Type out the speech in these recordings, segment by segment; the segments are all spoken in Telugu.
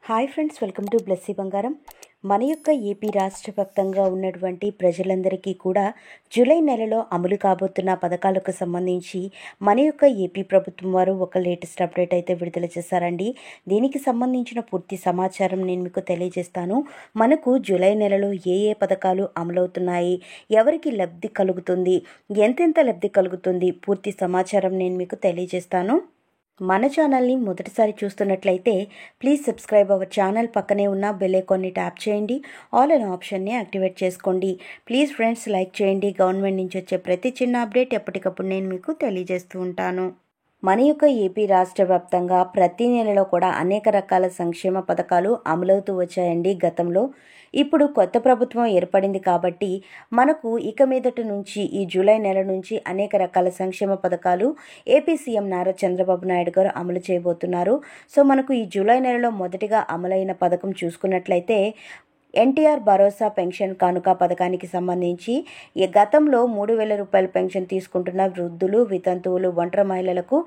Hi friends, welcome to Blessy బంగారం. మన యొక్క ఏపీ రాష్ట్ర వ్యాప్తంగా ఉన్నటువంటి ప్రజలందరికీ కూడా జూలై నెలలో అమలు కాబోతున్న పథకాలకు సంబంధించి మన యొక్క ఏపీ ప్రభుత్వం వారు ఒక లేటెస్ట్ అప్డేట్ అయితే విడుదల చేశారండి. దీనికి సంబంధించిన పూర్తి సమాచారం నేను మీకు తెలియజేస్తాను. మనకు జూలై నెలలో ఏ పథకాలు అమలవుతున్నాయి, ఎవరికి లబ్ధి కలుగుతుంది, ఎంతెంత లబ్ధి కలుగుతుంది, పూర్తి సమాచారం నేను మీకు తెలియజేస్తాను. మన ఛానల్ని మొదటిసారి చూస్తున్నట్లయితే ప్లీజ్ సబ్స్క్రైబ్ అవర్ ఛానల్. పక్కనే ఉన్న బెల్ ఐకాన్ని ట్యాప్ చేయండి. ఆల్ అనే ఆప్షన్ని యాక్టివేట్ చేసుకోండి. ప్లీజ్ ఫ్రెండ్స్ లైక్ చేయండి. గవర్నమెంట్ నుంచి వచ్చే ప్రతి చిన్న అప్డేట్ ఎప్పటికప్పుడు నేను మీకు తెలియజేస్తూ ఉంటాను. మన యొక్క ఏపీ రాష్ట్ర వ్యాప్తంగా ప్రతి నెలలో కూడా అనేక రకాల సంక్షేమ పథకాలు అమలవుతూ వచ్చాయండి గతంలో. ఇప్పుడు కొత్త ప్రభుత్వం ఏర్పడింది కాబట్టి మనకు ఇక మీదటి నుంచి ఈ జూలై నెల నుంచి అనేక రకాల సంక్షేమ పథకాలు ఏపీ సీఎం నారా చంద్రబాబు నాయుడు గారు అమలు చేయబోతున్నారు. సో మనకు ఈ జూలై నెలలో మొదటిగా అమలైన పథకం చూసుకున్నట్లయితే ఎన్టీఆర్ భరోసా పెన్షన్ కానుక పథకానికి సంబంధించి గతంలో 3,000 రూపాయల పెన్షన్ తీసుకుంటున్న వృద్ధులు, వితంతువులు, ఒంటరి మహిళలకు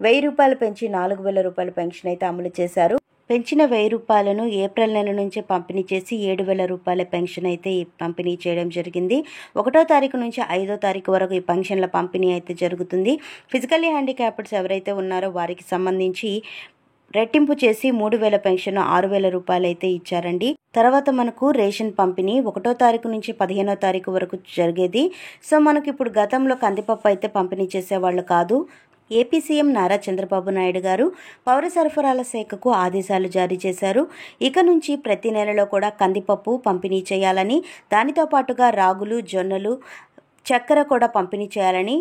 1,000 రూపాయలు పెంచి 4,000 రూపాయల పెన్షన్ అయితే అమలు చేశారు. పెంచిన 1,000 రూపాయలను ఏప్రిల్ నెల నుంచి పంపిణీ చేసి 7,000 రూపాయల పెన్షన్ అయితే పంపిణీ చేయడం జరిగింది. 1వ తారీఖు నుంచి 5వ తారీఖు వరకు ఈ పెన్షన్ల పంపిణీ అయితే జరుగుతుంది. ఫిజికల్లీ హ్యాండిక్యాప్డ్స్ ఎవరైతే ఉన్నారో వారికి సంబంధించి రెట్టింపు చేసి 3,000 పెన్షన్ 6,000 రూపాయలు అయితే ఇచ్చారండి. తర్వాత మనకు రేషన్ పంపిణీ 1వ తారీఖు నుంచి 15వ తారీఖు వరకు జరిగేది. సో మనకి ఇప్పుడు గతంలో కందిపప్పు అయితే పంపిణీ చేసేవాళ్ళు కాదు. ఏపీ సీఎం నారా చంద్రబాబు నాయుడు గారు పౌర సరఫరాల శాఖకు ఆదేశాలు జారీ చేశారు. ఇక నుంచి ప్రతి నెలలో కూడా కందిపప్పు పంపిణీ చేయాలని, దానితో పాటుగా రాగులు, జొన్నలు, చక్కెర కూడా పంపిణీ చేయాలని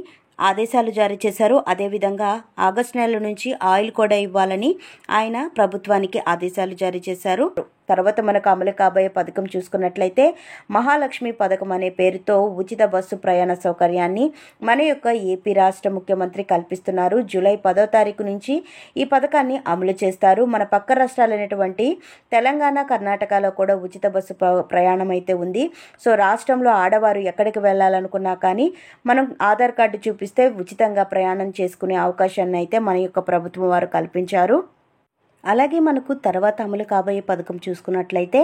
ఆదేశాలు జారీ చేశారు. అదేవిధంగా ఆగస్టు నెల నుంచి ఆయిల్ కూడా ఇవ్వాలని ఆయన ప్రభుత్వానికి ఆదేశాలు జారీ చేశారు. తర్వాత మనకు అమలు కాబోయే పథకం చూసుకున్నట్లయితే మహాలక్ష్మి పథకం అనే పేరుతో ఉచిత బస్సు ప్రయాణ సౌకర్యాన్ని మన యొక్క ఏపీ రాష్ట్ర ముఖ్యమంత్రి కల్పిస్తున్నారు. జూలై 10వ తారీఖు నుంచి ఈ పథకాన్ని అమలు చేస్తారు. మన పక్క రాష్ట్రాలైనటువంటి తెలంగాణ, కర్ణాటకలో కూడా ఉచిత బస్సు ప్రయాణం అయితే ఉంది. సో రాష్ట్రంలో ఆడవారు ఎక్కడికి వెళ్ళాలనుకున్నా కానీ మనం ఆధార్ కార్డు చూపిస్తే ఉచితంగా ప్రయాణం చేసుకునే అవకాశాన్ని అయితే మన యొక్క ప్రభుత్వం వారు కల్పించారు. అలాగే మనకు తర్వాత అమలు కాబోయే పథకం చూసుకున్నట్లయితే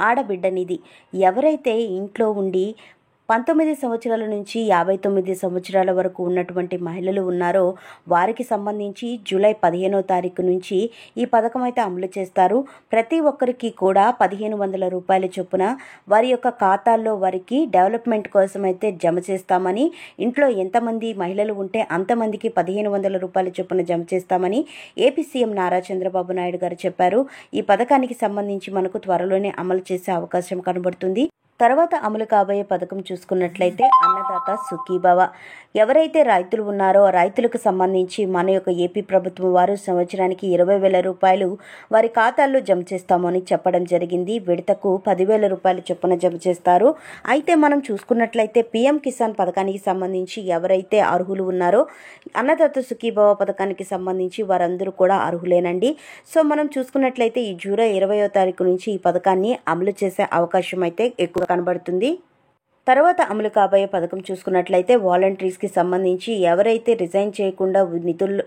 ఆడబిడ్డ నిధి. ఎవరైతే ఇంట్లో ఉండి 19 సంవత్సరాల నుంచి 59 సంవత్సరాల వరకు ఉన్నటువంటి మహిళలు ఉన్నారో వారికి సంబంధించి జూలై 15వ తారీఖు నుంచి ఈ పథకం అయితే అమలు చేస్తారు. ప్రతి ఒక్కరికి కూడా 1,500 రూపాయల చొప్పున వారి యొక్క ఖాతాల్లో వారికి డెవలప్మెంట్ కోసం అయితే జమ చేస్తామని, ఇంట్లో ఎంతమంది మహిళలు ఉంటే అంతమందికి 1,500 రూపాయల చొప్పున జమ చేస్తామని ఏపీ సీఎం నారా చంద్రబాబు నాయుడు గారు చెప్పారు. ఈ పథకానికి సంబంధించి మనకు త్వరలోనే అమలు చేసే అవకాశం కనబడుతుంది. తర్వాత అమలు కాబోయే పథకం చూసుకున్నట్లయితే అన్నదాత సుఖీభవ. ఎవరైతే రైతులు ఉన్నారో రైతులకు సంబంధించి మన యొక్క ఏపీ ప్రభుత్వం వారు సంవత్సరానికి 20,000 రూపాయలు వారి ఖాతాల్లో జమ చేస్తామని చెప్పడం జరిగింది. విడతకు 10,000 రూపాయలు చొప్పున జమ చేస్తారు. అయితే మనం చూసుకున్నట్లయితే పీఎం కిసాన్ పథకానికి సంబంధించి ఎవరైతే అర్హులు ఉన్నారో అన్నదాత సుఖీభవ పథకానికి సంబంధించి వారందరూ కూడా అర్హులేనండి. సో మనం చూసుకున్నట్లయితే ఈ జూలై 20వ తారీఖు నుంచి ఈ పథకాన్ని అమలు చేసే అవకాశం అయితే ఎక్కువ కనబడుతుంది. తర్వాత అమలు కాబోయే పథకం చూసుకున్నట్లయితే వాలంటీర్స్కి సంబంధించి ఎవరైతే రిజైన్ చేయకుండా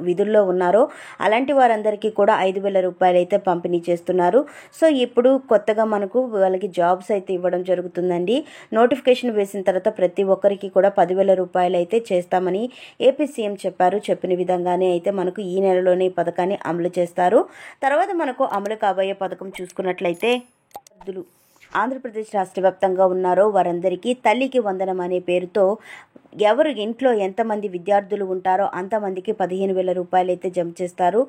విధుల్లో ఉన్నారో అలాంటి వారందరికీ కూడా 5,000 రూపాయలు అయితే పంపిణీ చేస్తున్నారు. సో ఇప్పుడు కొత్తగా మనకు వాళ్ళకి జాబ్స్ అయితే ఇవ్వడం జరుగుతుందండి. నోటిఫికేషన్ వేసిన తర్వాత ప్రతి ఒక్కరికి కూడా 10,000 రూపాయలు అయితే చేస్తామని ఏపీ సీఎం చెప్పారు. చెప్పిన విధంగానే అయితే మనకు ఈ నెలలోనే ఈ పథకాన్ని అమలు చేస్తారు. తర్వాత మనకు అమలు కాబోయే పథకం చూసుకున్నట్లయితే ఆంధ్రప్రదేశ్ రాష్ట్ర వ్యాప్తంగా ఉన్నారో వారందరికీ తల్లికి వందనం అనే పేరుతో ఎవరు ఇంట్లో ఎంతమంది విద్యార్థులు ఉంటారో అంతమందికి 15,000 రూపాయలు అయితే జమ చేస్తారు.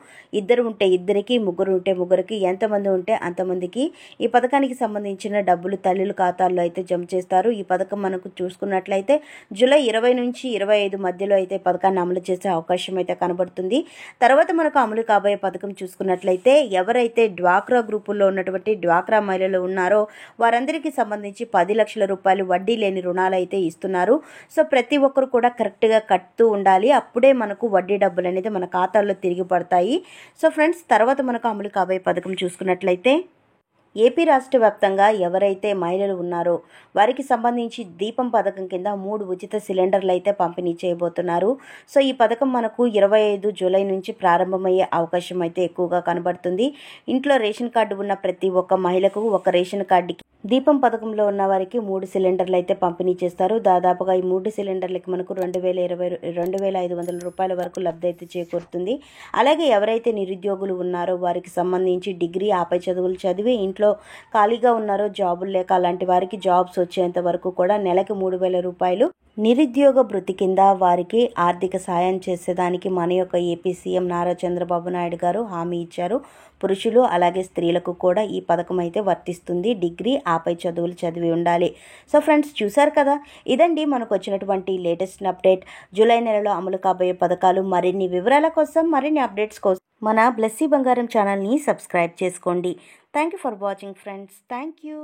ఇద్దరు ఉంటే ఇద్దరికి, ముగ్గురు ఉంటే ముగ్గురికి, ఎంతమంది ఉంటే అంతమందికి ఈ పథకానికి సంబంధించిన డబ్బులు తల్లుల ఖాతాల్లో అయితే జమ చేస్తారు. ఈ పథకం మనకు చూసుకున్నట్లయితే జూలై 20 నుంచి 25 మధ్యలో అయితే పథకాన్ని అమలు చేసే అవకాశం అయితే కనబడుతుంది. తర్వాత మనకు అమలు కాబోయే పథకం చూసుకున్నట్లయితే ఎవరైతే డ్వాక్రా గ్రూపుల్లో ఉన్నటువంటి డ్వాక్రా మహిళలు ఉన్నారో వారందరికీ సంబంధించి 10 లక్షల రూపాయలు వడ్డీ లేని రుణాలు అయితే ఇస్తున్నారు. సో ప్రతి ఒక్కరు కూడా కరెక్ట్గా కట్టుతూ ఉండాలి. అప్పుడే మనకు వడ్డీ డబ్బులు అనేది మన ఖాతాల్లో తిరిగి పడతాయి. సో ఫ్రెండ్స్, తర్వాత మనకు అమలు కాబోయే పథకం చూసుకున్నట్లయితే ఏపీ రాష్ట్ర వ్యాప్తంగా ఎవరైతే మహిళలు ఉన్నారో వారికి సంబంధించి దీపం పథకం కింద 3 ఉచిత సిలిండర్లు అయితే పంపిణీ చేయబోతున్నారు. సో ఈ పథకం మనకు 25 జూలై నుంచి ప్రారంభమయ్యే అవకాశం అయితే ఎక్కువగా కనబడుతుంది. ఇంట్లో రేషన్ కార్డు ఉన్న ప్రతి ఒక్క మహిళకు ఒక రేషన్ కార్డుకి దీపం పథకంలో ఉన్న వారికి 3 సిలిండర్లు అయితే పంపిణీ చేస్తారు. దాదాపుగా ఈ 3 సిలిండర్లకి మనకు 2,500 రూపాయల వరకు లబ్ధి అయితే చేకూరుతుంది. అలాగే ఎవరైతే నిరుద్యోగులు ఉన్నారో వారికి సంబంధించి డిగ్రీ ఆపై చదువులు చదివి ఇంట్లో ఖాళీగా ఉన్నారో జాబులు లేక అలాంటి వారికి జాబ్స్ వచ్చేంత వరకు కూడా నెలకి 3,000 రూపాయలు నిరుద్యోగ భృతి కింద వారికి ఆర్థిక సాయం చేసేదానికి మన యొక్క ఏపీ సీఎం నారా చంద్రబాబు నాయుడు గారు హామీ ఇచ్చారు. పురుషులు అలాగే స్త్రీలకు కూడా ఈ పథకం అయితే వర్తిస్తుంది. డిగ్రీ ఆపై చదువులు చదివి ఉండాలి. సో ఫ్రెండ్స్, చూసారు కదా, ఇదండి మనకు వచ్చినటువంటి లేటెస్ట్ అప్డేట్. జూలై నెలలో అమలు కాబోయే పథకాలు. మరిన్ని వివరాల కోసం, మరిన్ని అప్డేట్స్ కోసం మన బ్లెస్సీ బంగారం ఛానల్ని సబ్స్క్రైబ్ చేసుకోండి. Thank you for watching friends. Thank you.